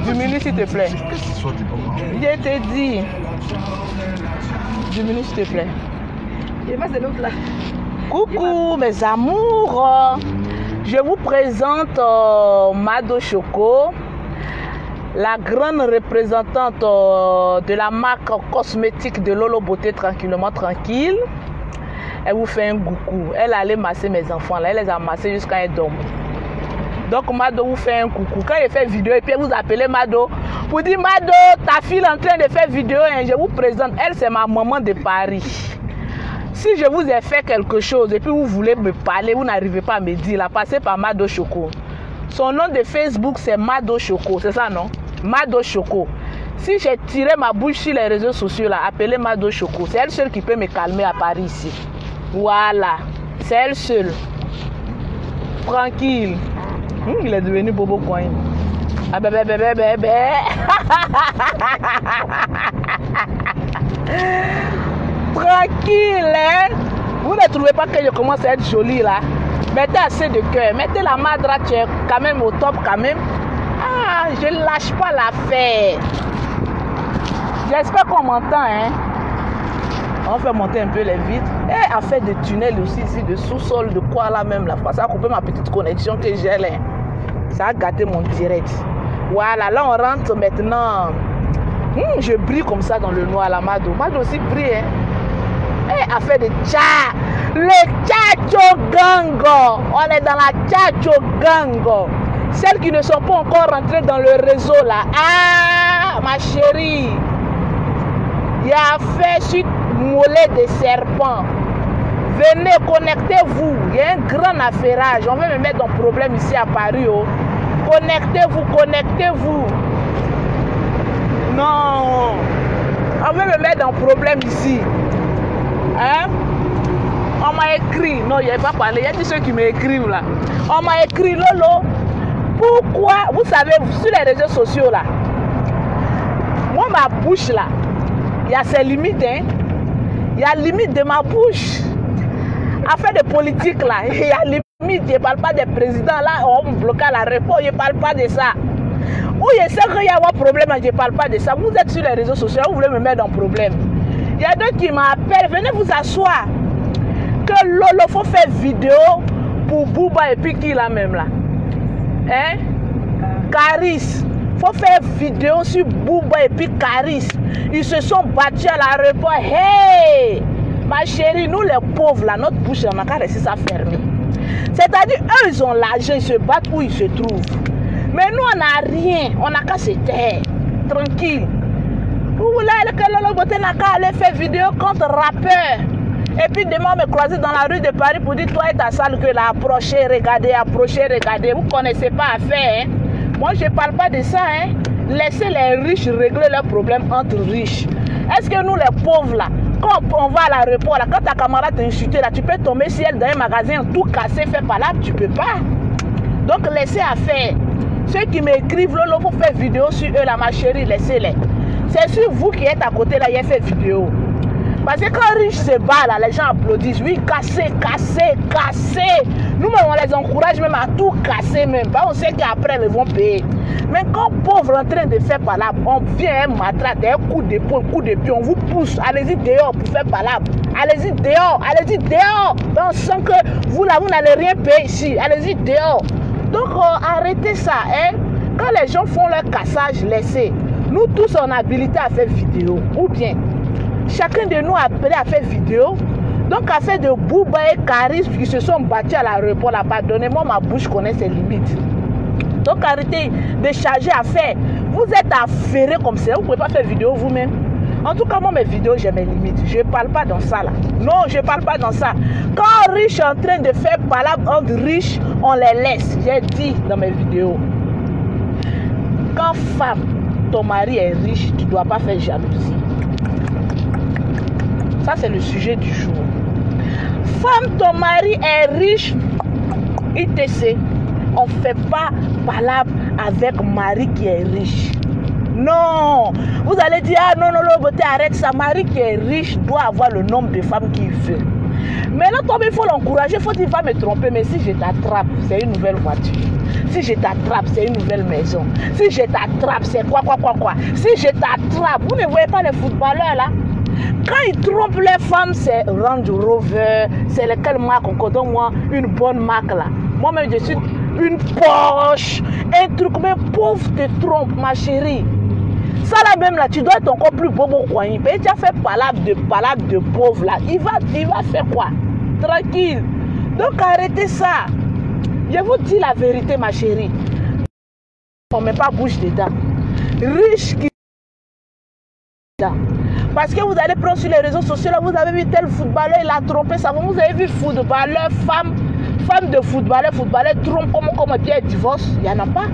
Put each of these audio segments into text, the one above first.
Diminue s'il te plaît. Qu'est-ce que soit tes parents? Je te dis. Diminue s'il te plaît. Et moi, c'est l'autre là. Coucou mes amours. Je vous présente Mado Choco, la grande représentante de la marque cosmétique de Lolo Beauté Tranquillement Tranquille. Elle vous fait un coucou. Elle allait masser mes enfants là. Elle les a massés jusqu'à un dorment. Donc Mado vous fait un coucou. Quand il fait vidéo et puis vous appelez Mado pour dire Mado, ta fille est en train de faire vidéo et je vous présente. Elle c'est ma maman de Paris. Si je vous ai fait quelque chose et puis vous voulez me parler, vous n'arrivez pas à me dire, là, passez par Mado Choco. Son nom de Facebook c'est Mado Choco, c'est ça non? Mado Choco. Si j'ai tiré ma bouche sur les réseaux sociaux là, appelez Mado Choco. C'est elle seule qui peut me calmer à Paris ici. Voilà, c'est elle seule. Tranquille. Il est devenu Bobo Coin. Ah bébé bébé bébé. Tranquille, hein? Vous ne trouvez pas que je commence à être jolie là? Mettez assez de cœur. Mettez la madra, tu es quand même au top quand même. Ah, je ne lâche pas l'affaire. J'espère qu'on m'entend, hein? On fait monter un peu les vitres. Et à faire des tunnels aussi ici, de sous-sol, de quoi là même là. Ça a coupé ma petite connexion que j'ai là. Ça a gâté mon direct. Voilà, là on rentre maintenant. Je brille comme ça dans le noir, la Mado. Mado aussi brille, hein? Et à faire des tcha. Le tchacho gango. On est dans la tchacho gango. Celles qui ne sont pas encore rentrées dans le réseau là. Ah, ma chérie. Il y a fait suite mollet de serpent. Venez, connectez-vous. Il y a un grand affairage. On veut me mettre dans problème ici à Paris. Oh. Connectez-vous, connectez-vous. Non. On veut me mettre dans problème ici. Hein? On m'a écrit. Non, il n'y a pas parlé. Il y a dit ceux qui m'écrivent là. On m'a écrit, Lolo. Pourquoi? Vous savez, sur les réseaux sociaux là. Moi, ma bouche là. Il y a ses limites, hein. Il y a limite de ma bouche. Affaire de politique là, il y a limite. Je ne parle pas des présidents là, on me bloque à l'aéroport, je ne parle pas de ça. Ou je sais qu'il y a un problème, je ne parle pas de ça. Vous êtes sur les réseaux sociaux, vous voulez me mettre dans problème. Il y a d'autres qui m'appellent, venez vous asseoir. Que Lolo faut faire vidéo pour Bouba et puis qui là même là. Hein? Caris. Faut faire vidéo sur Bouba et puis Caris. Ils se sont battus à l'aéroport. Hey! Ma chérie, nous les pauvres là, notre bouche, on n'a qu'à laisser ça fermer. C'est-à-dire, eux, ils ont l'argent, ils se battent où ils se trouvent. Mais nous, on n'a rien, on n'a qu'à se taire. Tranquille. Vous voulez que Lolo Beauté n'a qu'à aller faire vidéo contre rappeur. Et puis demain, me croiser dans la rue de Paris pour dire, toi et ta salle que là, approchez, regardez, vous ne connaissez pas à faire, hein? Moi, je ne parle pas de ça, hein. Laissez les riches régler leurs problèmes entre riches. Est-ce que nous, les pauvres, là, quand on va à l'aéroport, là, quand ta camarade t'insulte, là, tu peux tomber si elle dans un magasin, tout cassé, fait pas là, tu peux pas. Donc, laissez à faire. Ceux qui m'écrivent, Lolo, faut faire vidéo sur eux, là, ma chérie, laissez-les. C'est sur vous qui êtes à côté, là, il y a fait vidéo. Parce que quand riche se bat, là, les gens applaudissent. Oui, casser, casser, casser. Nous-mêmes, on les encourage même à tout casser même. On sait qu'après, ils vont payer. Mais quand pauvre en train de faire palabre, on vient matraque, un coup d'épaule, coup de pied, on vous pousse. Allez-y dehors pour faire palabre. Allez-y dehors, allez-y dehors. On sent que vous, là, vous n'allez rien payer ici. Allez-y dehors. Donc, arrêtez ça. Hein? Quand les gens font leur cassage, laissez. Nous tous, on a habilité à faire vidéo. Ou bien, chacun de nous a appelé à faire vidéo. Donc, à faire de Bouba et Caris qui se sont battus à l'aéroport là, pardonnez-moi, ma bouche connaît ses limites. Donc, arrêtez de charger à faire. Vous êtes affairés comme ça, vous ne pouvez pas faire vidéo vous-même. En tout cas, moi, mes vidéos, j'ai mes limites. Je ne parle pas dans ça là. Non, je ne parle pas dans ça. Quand riche est en train de faire palabre entre riches, on les laisse. J'ai dit dans mes vidéos. Quand femme, ton mari est riche, tu ne dois pas faire jalousie. Ça, c'est le sujet du jour. Femme, ton mari est riche, il te sait. On ne fait pas palabre avec mari qui est riche. Non. Vous allez dire, ah non, non, Lolo Beauté, arrête. Sa mari qui est riche doit avoir le nombre de femmes qu'il veut. Mais là, toi, il faut l'encourager. Il faut dire, va me tromper. Mais si je t'attrape, c'est une nouvelle voiture. Si je t'attrape, c'est une nouvelle maison. Si je t'attrape, c'est quoi. Si je t'attrape, vous ne voyez pas les footballeurs là? Quand ils trompent les femmes, c'est Range Rover, c'est lequel marque encore? Donne-moi une bonne marque là. Moi-même, je suis une Porsche, un truc, mais pauvre te trompe, ma chérie. Ça là même là, tu dois être encore plus beau quoi. Tu as fait palabre de pauvre là. Il va faire quoi? Tranquille. Donc arrêtez ça. Je vous dis la vérité, ma chérie. On ne met pas bouche dedans. Riche qui... Parce que vous allez prendre sur les réseaux sociaux, là, vous avez vu tel footballeur, il a trompé ça. Vous avez vu footballeur, femme de footballeur trompe comme bien divorce. Il n'y en a pas.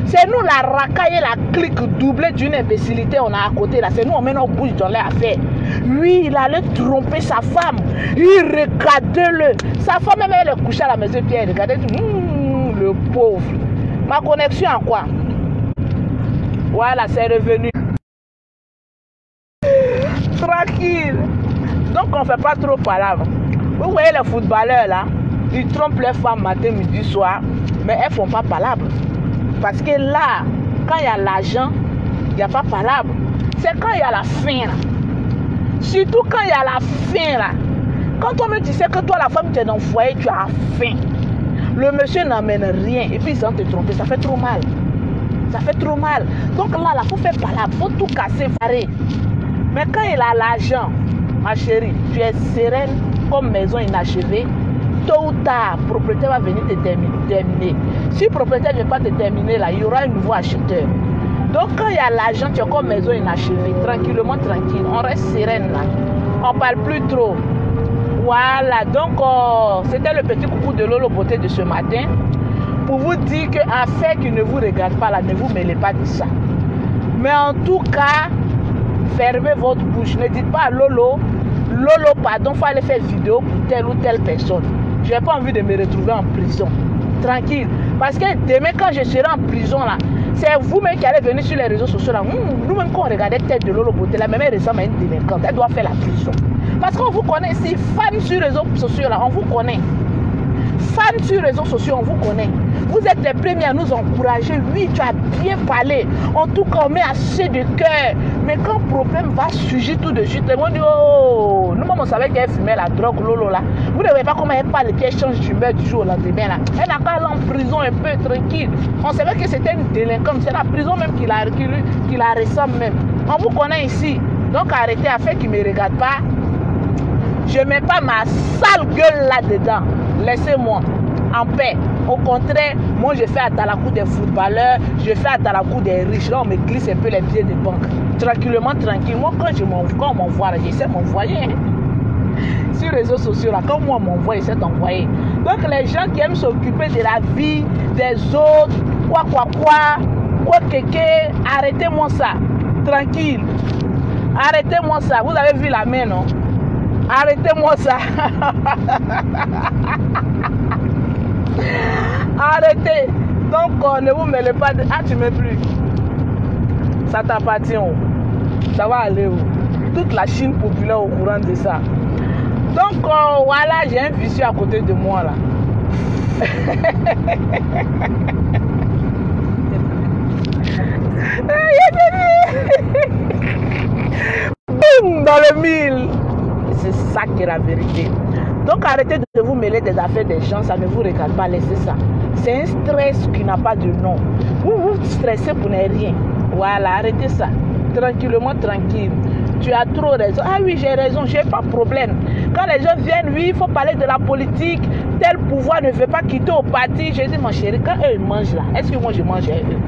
C'est nous la racaille et la clique doublée d'une imbécilité on a à côté là. C'est nous on met nos bouches dans les affaires. Lui il allait tromper sa femme. Il regardait-le. Sa femme même elle est couchée à la maison puis elle regardait tout. Le pauvre. Ma connexion en quoi? Voilà, c'est revenu. Tranquille. Donc on ne fait pas trop palabre. Vous voyez les footballeurs là, ils trompent les femmes matin, midi, soir, mais elles ne font pas palabre. Parce que là, quand il y a l'argent, il n'y a pas palabre. C'est quand il y a la faim là. Surtout quand il y a la faim là. Quand toi-même tu sais que toi la femme tu es dans le foyer, tu as faim. Le monsieur n'amène rien et puis ils vont te tromper, ça fait trop mal. Ça fait trop mal. Donc là, il faut faire palabre, il faut tout casser, pareil. Mais quand il a l'argent, ma chérie, tu es sereine comme maison inachevée. Tôt ou tard, le propriétaire va venir te terminer. Si le propriétaire ne vient pas te terminer, là, il y aura un nouveau acheteur. Donc, quand il y a l'argent, tu es comme maison inachevée. Tranquillement, tranquille. On reste sereine, là. On ne parle plus trop. Voilà. Donc, c'était le petit coucou de Lolo Beauté de ce matin. Pour vous dire qu'un fait qui ne vous regarde pas, là, ne vous mêlez pas de ça. Mais en tout cas, fermez votre bouche. Ne dites pas à Lolo, pardon, il faut aller faire vidéo pour telle ou telle personne. Je n'ai pas envie de me retrouver en prison. Tranquille. Parce que demain, quand je serai en prison, là, c'est vous-même qui allez venir sur les réseaux sociaux. Là. Nous-mêmes, quand on regardait tête de Lolo Beauté, la même elle ressemble à une délinquante. Elle doit faire la prison. Parce qu'on vous connaît. Si fan sur les réseaux sociaux, là, on vous connaît. Fan sur les réseaux sociaux, on vous connaît. Vous êtes les premiers à nous encourager. Oui, tu as bien parlé. En tout cas, on met assez de cœur. Mais quand le problème va surgir tout de suite, les gens disent, oh, nous-mêmes, on savait qu'elle fumait la drogue, Lolo, là. Vous ne voyez pas comment elle parle, qu'elle change d'humeur du jour au lendemain, là. Elle n'a qu'à aller en prison un peu tranquille. On savait que c'était une délinquante. C'est la prison même qui la ressemble même. On vous connaît ici. Donc, arrêtez, afin qu'ils ne me regardent pas. Je ne mets pas ma sale gueule là-dedans. Laissez-moi en paix. Au contraire, moi je fais à Talakou des footballeurs, je fais à Talakou des riches. Là, on me glisse un peu les billets de banque. Tranquillement, tranquille. Moi, quand on m'envoie, j'essaie de m'envoyer. Hein. Sur les réseaux sociaux, là, quand moi on m'envoie, j'essaie d'envoyer. Donc, les gens qui aiment s'occuper de la vie des autres, quoi, kéké, arrêtez-moi ça. Tranquille. Arrêtez-moi ça. Vous avez vu la main, non? Arrêtez-moi ça. Arrêtez. Donc, ne vous mêlez pas de... Ah, tu ne m'aimes plus. Ça t'appartient. Ça va aller où? Toute la Chine populaire au courant de ça. Donc, voilà, j'ai un vicieux à côté de moi, là. Boum, dans le mille. C'est ça qui est la vérité. Donc arrêtez de vous mêler des affaires des gens, ça ne vous regarde pas, laissez ça. C'est un stress qui n'a pas de nom. Vous vous stressez pour ne rien. Voilà, arrêtez ça. Tranquillement, tranquille. Tu as trop raison. Ah oui, j'ai raison, j'ai pas de problème. Quand les gens viennent, oui, il faut parler de la politique. Tel pouvoir ne veut pas quitter au parti. Je dis, mon chéri, quand eux ils mangent là, est-ce que moi je mange avec eux?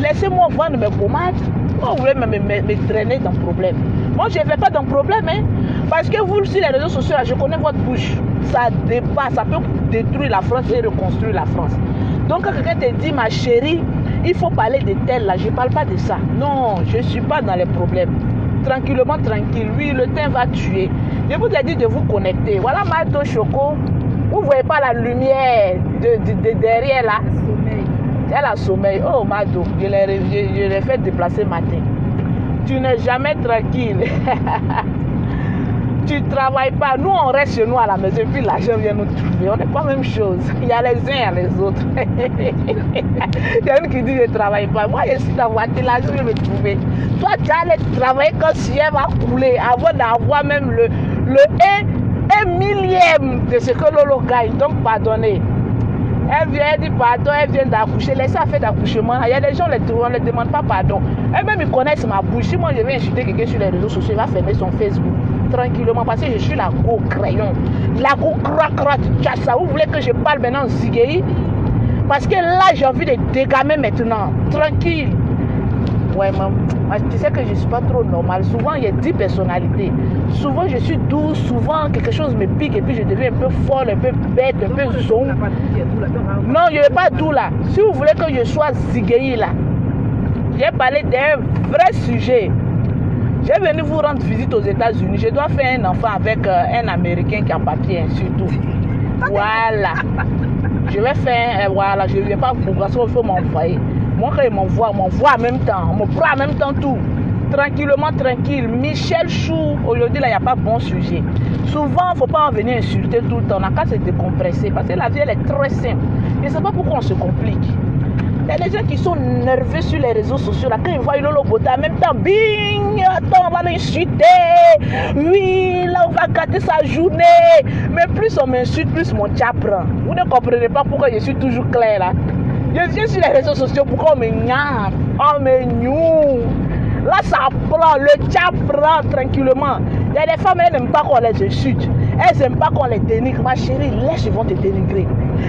Laissez-moi vendre mes pommades. Vous voulez me traîner dans le problème. Moi, je ne fais pas dans le problème. Hein. Parce que vous, sur les réseaux sociaux, là, je connais votre bouche. Ça dépasse, ça peut détruire la France et reconstruire la France. Donc, quand quelqu'un te dit, ma chérie, il faut parler de tel, là, je ne parle pas de ça. Non, je ne suis pas dans les problèmes. Tranquillement, tranquille. Oui, le temps va tuer. Je vous ai dit de vous connecter. Voilà Mado Choco. Vous ne voyez pas la lumière de derrière, là. Elle a sommeil. Oh, Mado, je l'ai fait déplacer matin. Tu n'es jamais tranquille. tu ne travailles pas. Nous, on reste chez nous à la maison, et puis l'argent vient nous trouver. On n'est pas la même chose. Il y a les uns, il y a les autres. Il y a une qui dit je ne travaille pas. Moi, je suis dans la voiture, l'argent vient me trouver. Toi, tu allais travailler quand ciel va couler, avant d'avoir même le 1 millième de ce que Lolo gagne. Donc, pardonnez. Elle vient, elle dit pardon, elle vient d'accoucher. Laissez à faire d'accouchement. Il y a des gens, on ne les demande pas pardon. Elles-mêmes, ils connaissent ma bouche. Si moi, je vais insulter quelqu'un sur les réseaux sociaux, il va fermer son Facebook tranquillement parce que je suis la go crayon. La go crac, ça. Vous voulez que je parle maintenant en zigueï? Parce que là, j'ai envie de dégamer maintenant. Tranquille. Ouais, maman. Tu sais que je ne suis pas trop normale. Souvent, il y a 10 personnalités. Souvent, je suis douce. Souvent, quelque chose me pique et puis je deviens un peu folle, un peu bête, un peu son. Non, je ne vais pas doux là. Si vous voulez que je sois zigueï là, j'ai parlé d'un vrai sujet. J'ai venu vous rendre visite aux États-Unis. Je dois faire un enfant avec un Américain qui a papier, surtout. Voilà. Je vais faire, voilà, je ne viens pas pour parce qu'il faut m'envoyer. Moi, quand il m'envoie en même temps. On me prend en même temps tout. Tranquillement, tranquille. Michel Chou, aujourd'hui, là, il n'y a pas bon sujet. Souvent, il ne faut pas en venir insulter tout le temps. On a qu'à se décompresser parce que la vie, elle est très simple. Je ne sais pas pourquoi on se complique. Il y a des gens qui sont nerveux sur les réseaux sociaux. Là, quand ils voient Lolo Bota, en même temps, bing, attends, on va l'insulter. Oui, là, on va gâter sa journée. Mais plus on m'insulte, plus mon chat prend. Vous ne comprenez pas pourquoi je suis toujours clair là. Je viens sur les réseaux sociaux, pourquoi on me gnappe, on me gnou. Là, ça prend, le chat prend tranquillement. Il y a des femmes, elles n'aiment pas qu'on les insulte. Elles n'aiment pas qu'on les dénigre. Ma chérie, laisse, ils vont te dénigrer.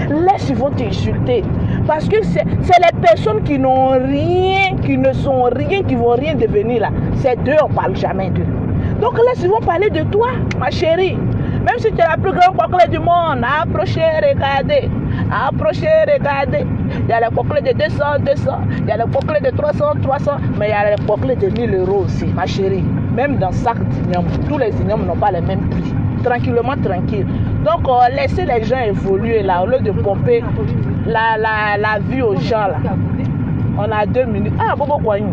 Laisse, ils vont t'insulter. Parce que c'est les personnes qui n'ont rien, qui ne sont rien, qui vont rien devenir là. C'est d'eux, on ne parle jamais d'eux. Donc laisse, ils vont parler de toi, ma chérie. Même si tu es la plus grande coquelette du monde, approchez, regardez. Approchez, regardez. Il y a les coquelettes de 200, il y a les coquelettes de 300, mais il y a les coquelettes de 1000 € aussi, ma chérie. Même dans sac d'ignomes, tous les ignomes n'ont pas le même prix. Tranquillement, tranquille. Donc, laissez les gens évoluer là, au lieu de pomper la vie aux gens là. On a 2 minutes. Ah, Bobo Kouaïou.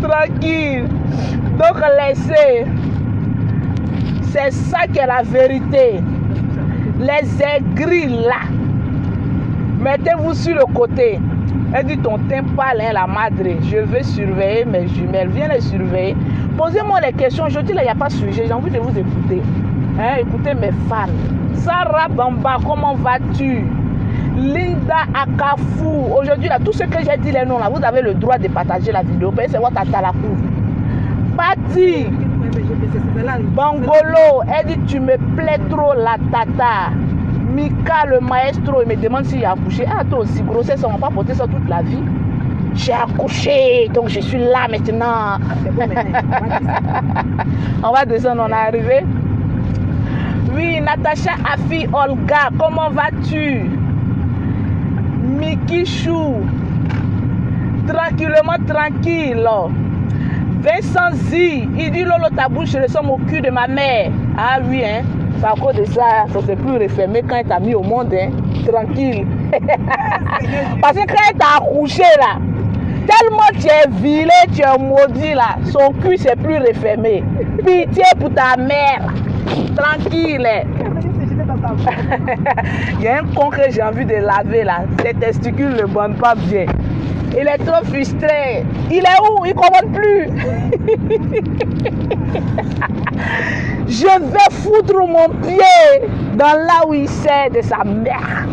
Tranquille. Donc, laissez. C'est ça qui est la vérité. Les aigris là, mettez-vous sur le côté. Elle dit ton teint pâle, hein, la madre. Je veux surveiller mes jumelles. Viens les surveiller. Posez-moi les questions. Je dis là, il n'y a pas de sujet. J'ai envie de vous écouter. Hein, écoutez mes fans. Sarah Bamba, comment vas-tu? Linda Akafou. Aujourd'hui, là, tout ce que j'ai dit, les noms là, vous avez le droit de partager la vidéo. C'est votre Atalakou. Patti. Bangolo, elle dit tu me plais trop la tata. Mika le maestro, il me demande s'il a accouché. Ah toi aussi, grossesse, on va pas porter ça toute la vie. J'ai accouché, donc je suis là maintenant. On va descendre, on est arrivé. Oui, Natacha Afi Olga, comment vas-tu? Miki Chou, tranquillement tranquille. Vincent Zi, il dit Lolo ta bouche ressemble au cul de ma mère. Ah oui, hein, c'est à cause de ça, ça s'est plus refermé quand elle t'a mis au monde, hein. Tranquille. Parce que quand elle t'a accouché là, tellement tu es vilé, tu es maudit là, son cul s'est plus refermé. Pitié pour ta mère. Tranquille. Il y a un con que j'ai envie de laver là, ses testicules ne bandent pas bien. Il est trop frustré. Il est où? Il ne comprend plus. Je vais foutre mon pied dans là où il sert de sa mère.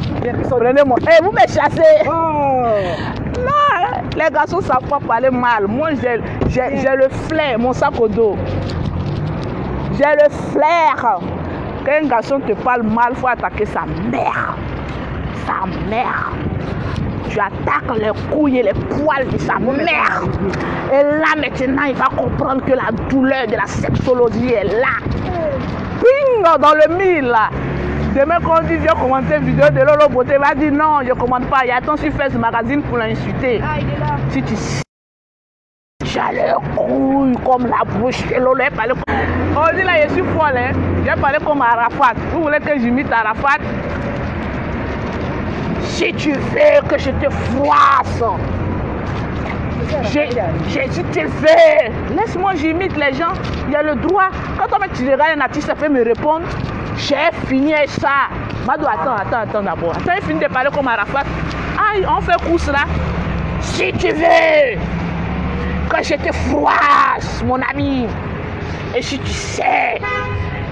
Prenez-moi. Hey, vous me chassez. Oh. Non, les garçons ne savent pas parler mal. Moi, j'ai le flair, mon sac au dos. J'ai le flair. Quand un garçon te parle mal, il faut attaquer sa mère. Sa mère. Tu attaques les couilles et les poils de sa mère. Et là, maintenant, il va comprendre que la douleur de la sexologie est là. Ping, dans le mille, là. Demain, quand on dit, viens commenter une vidéo de Lolo Beauté, il va dire non, je ne commande pas. Il y a ton sur Facebook Magazine pour l'insulter. Ah, il est là. Si tu j'ai les couilles comme la bouche de Lolo. On dit là, je suis folle, hein. J'ai parlé comme Arafat. Vous voulez que j'imite Arafat? Si tu veux que je te froisse, J'ai dit, tu fais. Laisse-moi, j'imite les gens. Il y a le droit. Quand on me tirera un artiste, ça peut me répondre. J'ai fini ça. Mado, attends d'abord. Attends, il finit de parler comme Arafat. Aïe, on fait course là. Si tu veux que je te froisse, mon ami. Et si tu sais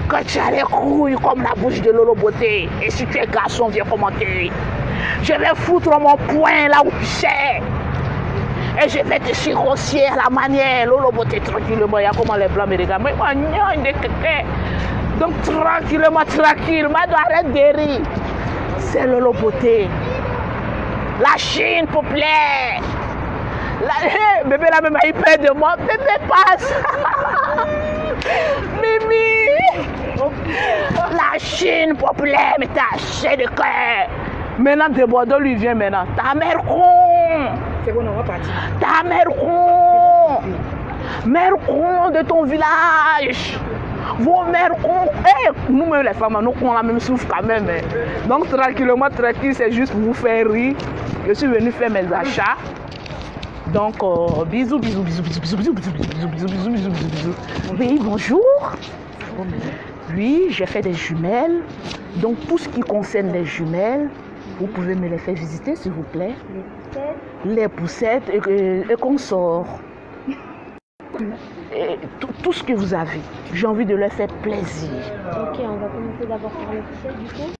que tu as les couilles comme la bouche de Lolo Beauté. Et si tu es garçon, viens commenter. Je vais foutre mon poing là où tu sais. Et je vais te circoncier à la manière. Lolo Beauté, tranquillement. Il y a comment les blancs me regardent. Mais moi, non, donc tranquillement, tranquille. Mado, arrête de rire. C'est Lolo Beauté. La Chine populaire. Bébé là même il peur de moi. Bébé passe. Mimi. La Chine populaire, mais t'as acheté de cœur. Maintenant de Bordeaux lui vient maintenant. Ta mère con. C'est bon, on va partir. Ta mère con. Mère con de ton village. Vos mères cons. Nous-mêmes les femmes, nous on la même souffle quand même. Donc tranquillement, tranquille, c'est juste pour vous faire rire. Je suis venue faire mes achats. Donc bisous, bisous, bisous, bisous, bisous, bisous, bisous, bisous, bisous, bisous, bisous, bisous, bisous. Oui, bonjour. Oui, j'ai fait des jumelles. Donc tout ce qui concerne les jumelles, vous pouvez me les faire visiter s'il vous plaît. Les poussettes et qu'on sort. Et tout ce que vous avez. J'ai envie de leur faire plaisir. Ok, on va commencer d'abord par les poussettes du coup.